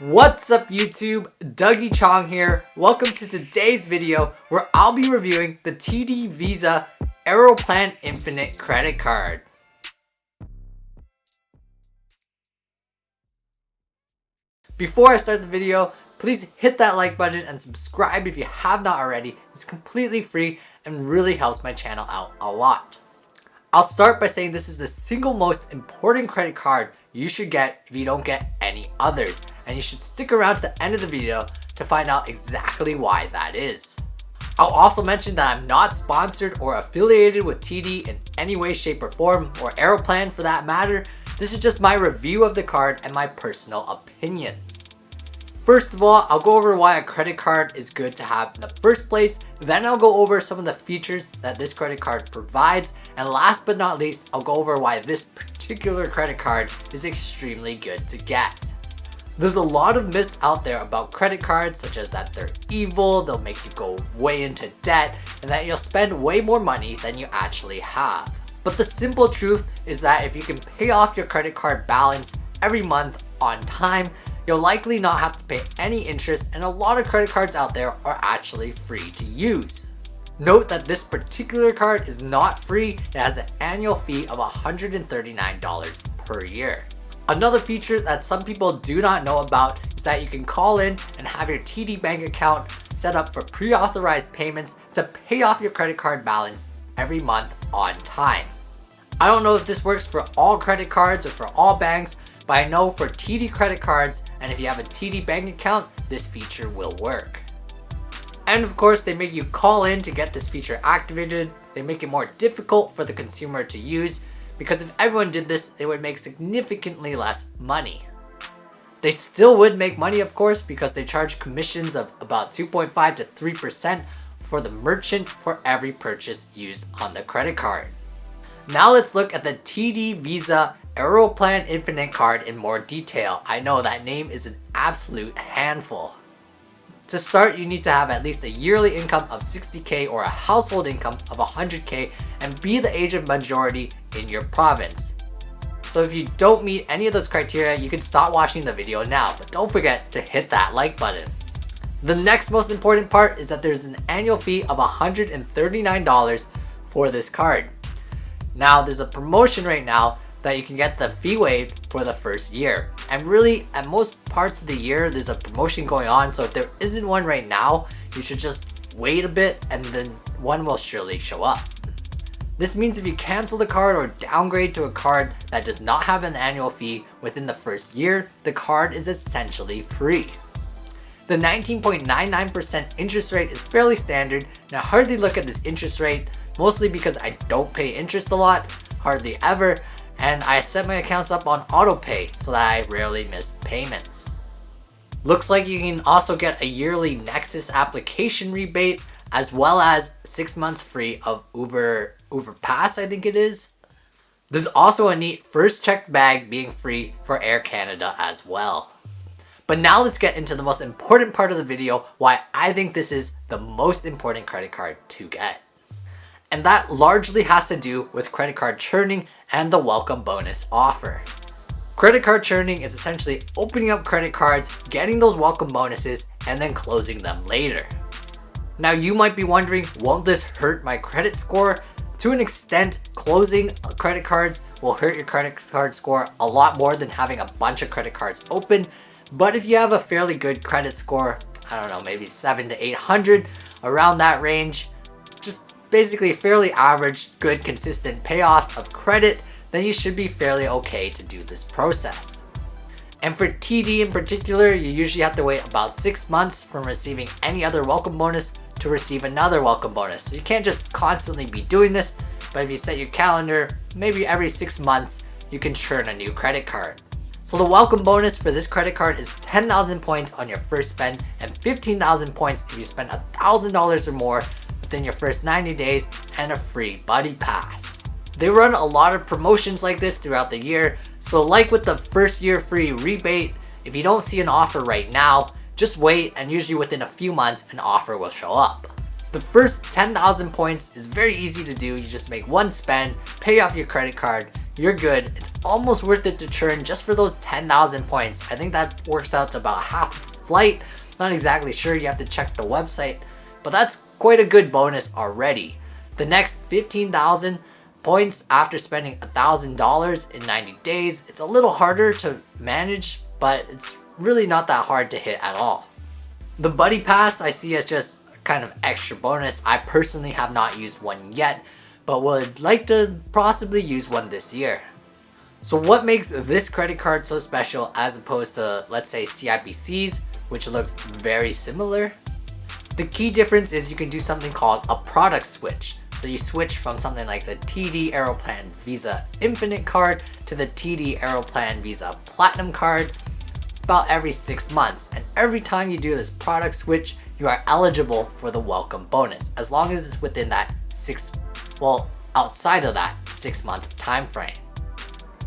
What's up YouTube? Dougie Chong here. Welcome to today's video where I'll be reviewing the TD Visa Aeroplan Infinite credit card. Before I start the video, please hit that like button and subscribe if you have not already. It's completely free and really helps my channel out a lot. I'll start by saying this is the single most important credit card you should get if you don't get any others, and you should stick around to the end of the video to find out exactly why that is. I'll also mention that I'm not sponsored or affiliated with TD in any way, shape, or form, or Aeroplan for that matter. This is just my review of the card and my personal opinions. First of all, I'll go over why a credit card is good to have in the first place. Then I'll go over some of the features that this credit card provides. And last but not least, I'll go over why this particular credit card is extremely good to get. There's a lot of myths out there about credit cards, such as that they're evil, they'll make you go way into debt, and that you'll spend way more money than you actually have. But the simple truth is that if you can pay off your credit card balance every month on time, you'll likely not have to pay any interest, and a lot of credit cards out there are actually free to use. Note that this particular card is not free. It has an annual fee of $139 per year. Another feature that some people do not know about is that you can call in and have your TD bank account set up for pre-authorized payments to pay off your credit card balance every month on time. I don't know if this works for all credit cards or for all banks, but I know for TD credit cards, and if you have a TD bank account, this feature will work. And of course, they make you call in to get this feature activated. They make it more difficult for the consumer to use, because if everyone did this, they would make significantly less money. They still would make money, of course, because they charge commissions of about 2.5 to 3% for the merchant for every purchase used on the credit card. Now let's look at the TD Visa Aeroplan Infinite card in more detail. I know that name is an absolute handful. To start, you need to have at least a yearly income of $60K or a household income of $100K and be the age of majority in your province. So if you don't meet any of those criteria, you can stop watching the video now, but don't forget to hit that like button. The next most important part is that there's an annual fee of $139 for this card. Now there's a promotion right now that you can get the fee waived for the first year. And really, at most parts of the year, there's a promotion going on. So if there isn't one right now, you should just wait a bit and then one will surely show up. This means if you cancel the card or downgrade to a card that does not have an annual fee within the first year, the card is essentially free. The 19.99% interest rate is fairly standard, and I hardly look at this interest rate, mostly because I don't pay interest a lot, hardly ever, and I set my accounts up on auto pay so that I rarely miss payments. Looks like you can also get a yearly Nexus application rebate, as well as 6 months free of Uber Pass, I think it is. There's also a neat first checked bag being free for Air Canada as well. But now let's get into the most important part of the video, why I think this is the most important credit card to get. And that largely has to do with credit card churning and the welcome bonus offer. Credit card churning is essentially opening up credit cards, getting those welcome bonuses, and then closing them later. Now you might be wondering, won't this hurt my credit score? To an extent, closing credit cards will hurt your credit card score a lot more than having a bunch of credit cards open. But if you have a fairly good credit score, I don't know, maybe 700 to 800, around that range, just basically fairly average, good, consistent payoffs of credit, then you should be fairly okay to do this process. And for TD in particular, you usually have to wait about 6 months from receiving any other welcome bonus to receive another welcome bonus. So you can't just constantly be doing this, but if you set your calendar, maybe every 6 months, you can churn a new credit card. So the welcome bonus for this credit card is 10,000 points on your first spend and 15,000 points if you spend $1,000 or more within your first 90 days and a free buddy pass. They run a lot of promotions like this throughout the year, so like with the first year free rebate, if you don't see an offer right now, just wait, and usually within a few months an offer will show up. The first 10,000 points is very easy to do. You just make one spend, pay off your credit card, you're good. It's almost worth it to churn just for those 10,000 points. I think that works out to about half a flight. Not exactly sure, you have to check the website, but that's quite a good bonus already. The next 15,000 points after spending $1,000 in 90 days, it's a little harder to manage, but it's really not that hard to hit at all. The Buddy Pass I see as just kind of extra bonus. I personally have not used one yet, but would like to possibly use one this year. So what makes this credit card so special as opposed to, let's say, CIBC's, which looks very similar? The key difference is you can do something called a product switch. So you switch from something like the TD Aeroplan Visa Infinite card to the TD Aeroplan Visa Platinum card about every 6 months. And every time you do this product switch, you are eligible for the welcome bonus, as long as it's within that outside of that 6-month time frame.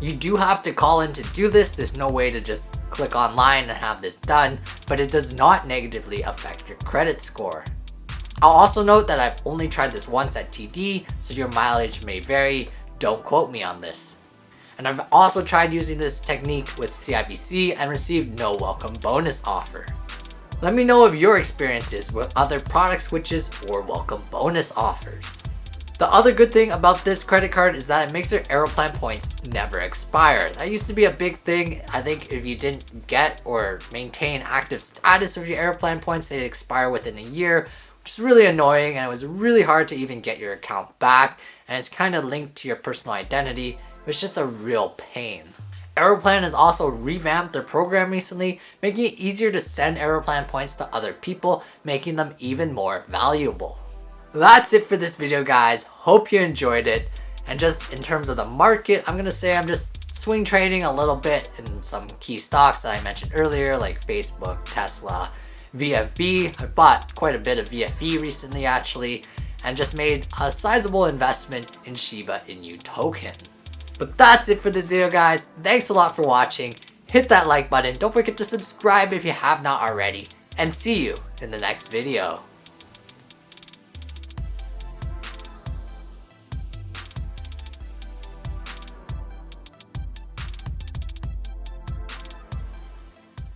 You do have to call in to do this. There's no way to just click online and have this done, but it does not negatively affect your credit score. I'll also note that I've only tried this once at TD, so your mileage may vary. Don't quote me on this. And I've also tried using this technique with CIBC and received no welcome bonus offer. Let me know of your experiences with other product switches or welcome bonus offers. The other good thing about this credit card is that it makes your Aeroplan points never expire. That used to be a big thing. I think if you didn't get or maintain active status of your Aeroplan points, they'd expire within a year, which is really annoying, and it was really hard to even get your account back, and it's kind of linked to your personal identity. It was just a real pain. Aeroplan has also revamped their program recently, making it easier to send Aeroplan points to other people, making them even more valuable. That's it for this video, guys. Hope you enjoyed it. And just in terms of the market, I'm gonna say I'm just swing trading a little bit in some key stocks that I mentioned earlier, like Facebook, Tesla, VFV. I bought quite a bit of VFV recently actually, and just made a sizable investment in Shiba Inu token. But that's it for this video, guys. Thanks a lot for watching. Hit that like button. Don't forget to subscribe if you have not already. And see you in the next video.